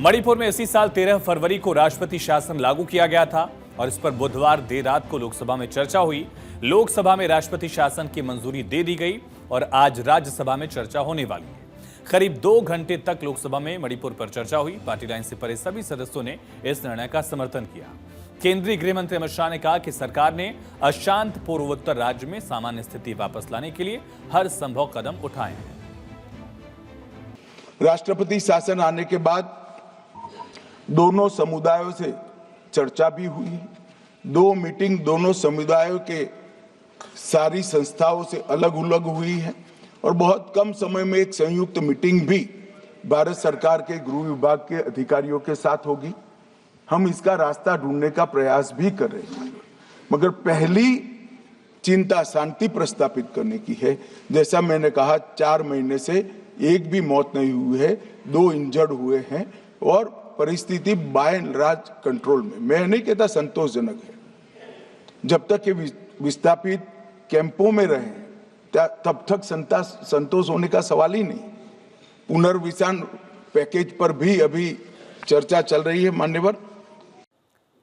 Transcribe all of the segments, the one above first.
मणिपुर में इसी साल 13 फरवरी को राष्ट्रपति शासन लागू किया गया था और इस पर बुधवार देर रात को लोकसभा में चर्चा हुई। लोकसभा में राष्ट्रपति शासन की मंजूरी दे दी गई और आज राज्यसभा में चर्चा होने वाली है। करीब 2 घंटे तक लोकसभा में मणिपुर पर चर्चा हुई। पार्टी लाइन से परे सभी सदस्यों ने इस निर्णय का समर्थन किया। केंद्रीय गृह मंत्री अमित शाह ने कहा कि सरकार ने अशांत पूर्वोत्तर राज्य में सामान्य स्थिति वापस लाने के लिए हर संभव कदम उठाए हैं। राष्ट्रपति शासन आने के बाद दोनों समुदायों से चर्चा भी हुई। 2 मीटिंग दोनों समुदायों के सारी संस्थाओं से अलग अलग हुई है और बहुत कम समय में एक संयुक्त मीटिंग भी भारत सरकार के गृह विभाग के अधिकारियों के साथ होगी। हम इसका रास्ता ढूंढने का प्रयास भी कर रहे हैं, मगर पहली चिंता शांति प्रस्तापित करने की है। जैसा मैंने कहा, 4 महीने से एक भी मौत नहीं हुई है, 2 इंजर्ड हुए हैं और परिस्थिति बाय एंड लार्ज कंट्रोल में। मैं नहीं कहता संतोषजनक है। जब तक ये विस्थापित कैंपों में रहे तब तक संतोष होने का सवाल ही नहीं। पुनर्विसान पैकेज पर भी अभी चर्चा चल रही है मान्यवर।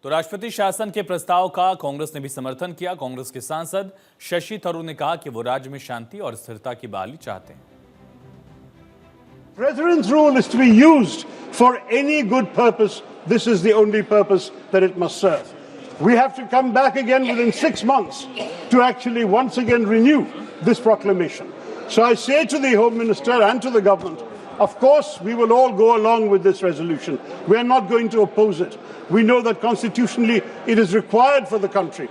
तो राष्ट्रपति शासन के प्रस्ताव का कांग्रेस ने भी समर्थन किया। कांग्रेस के सांसद शशि थरूर ने कहा कि वो राज्य में शांति और स्थिरता की बहाली चाहते हैं। President's rule is to be used for any good purpose. This is the only purpose that it must serve. We have to come back again within 6 months to actually once again renew this proclamation. So I say to the Home Minister and to the government, of course we will all go along with this resolution. We are not going to oppose it. We know that constitutionally it is required for the country.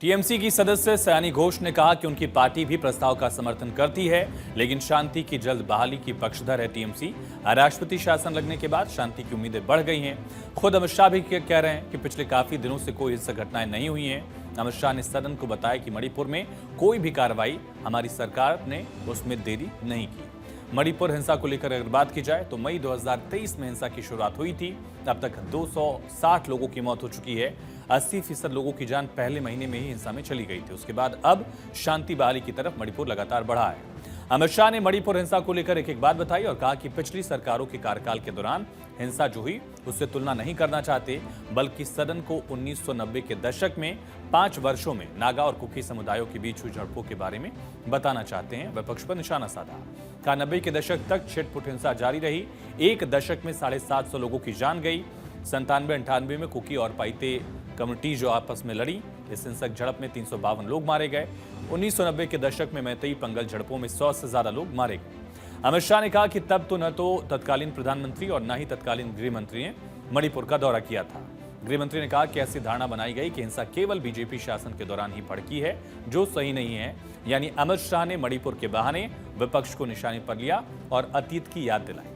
TMC की सदस्य सयानी घोष ने कहा कि उनकी party भी प्रस्ताव का समर्थन करती है, लेकिन शांति की जल्द बहाली की पक्षधर है टीएमसी। राष्ट्रपति शासन लगने के बाद शांति की उम्मीदें बढ़ गई हैं। खुद अमित शाह भी कह रहे हैं कि पिछले काफी दिनों से कोई हिंसक घटनाएं नहीं हुई हैं। अमित शाह ने सदन को बताया कि मणिपुर में कोई भी कार्रवाई हमारी सरकार ने उसमें देरी नहीं की। मणिपुर हिंसा को लेकर अगर बात की जाए तो मई 2023 में हिंसा की शुरुआत हुई थी। अब तक 260 लोगों की मौत हो चुकी है। 80% लोगों की जान पहले महीने में ही हिंसा में चली गई थी। उसके बाद अब शांति बहाली की तरफ मणिपुर लगातार बढ़ा है। अमित शाह ने मणिपुर हिंसा को लेकर एक बात बताई और कहा कि पिछली सरकारों के कार्यकाल के दौरान हिंसा जो हुई उससे तुलना नहीं करना चाहते, बल्कि सदन को 1990 के दशक में 5 वर्षों में नागा और कुकी समुदायों के बीच हुई झड़पों के बारे में बताना चाहते हैं। विपक्ष पर निशाना साधा। कहा 90 के दशक तक छिटपुट हिंसा जारी रही। 1 दशक में 750 लोगों की जान गई। 97-98 में कुकी और पाइते कम्युनिटी जो आपस में लड़ी, इस हिंसक झड़प में 352 लोग मारे गए। 1990 के दशक में मैतेई पंगल झड़पों में 100 से ज्यादा लोग मारे गए। अमित शाह ने कहा कि तब तो न तो तत्कालीन प्रधानमंत्री और न ही तत्कालीन गृह मंत्री ने मणिपुर का दौरा किया था। गृह मंत्री ने कहा कि ऐसी धारणा बनाई गई कि हिंसा केवल बीजेपी शासन के दौरान ही भड़की है, जो सही नहीं है। यानी अमित शाह ने मणिपुर के बहाने विपक्ष को निशाने पर लिया और अतीत की याद दिलाई।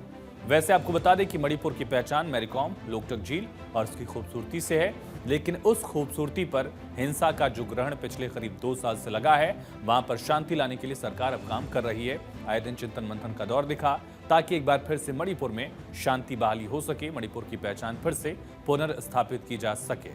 वैसे आपको बता दें कि मणिपुर की पहचान मैरीकॉम, लोकटक झील और उसकी खूबसूरती से है, लेकिन उस खूबसूरती पर हिंसा का जो ग्रहण पिछले करीब 2 साल से लगा है, वहां पर शांति लाने के लिए सरकार अब काम कर रही है। आए दिन चिंतन मंथन का दौर दिखा ताकि एक बार फिर से मणिपुर में शांति बहाली हो सके, मणिपुर की पहचान फिर से पुनर्स्थापित की जा सके।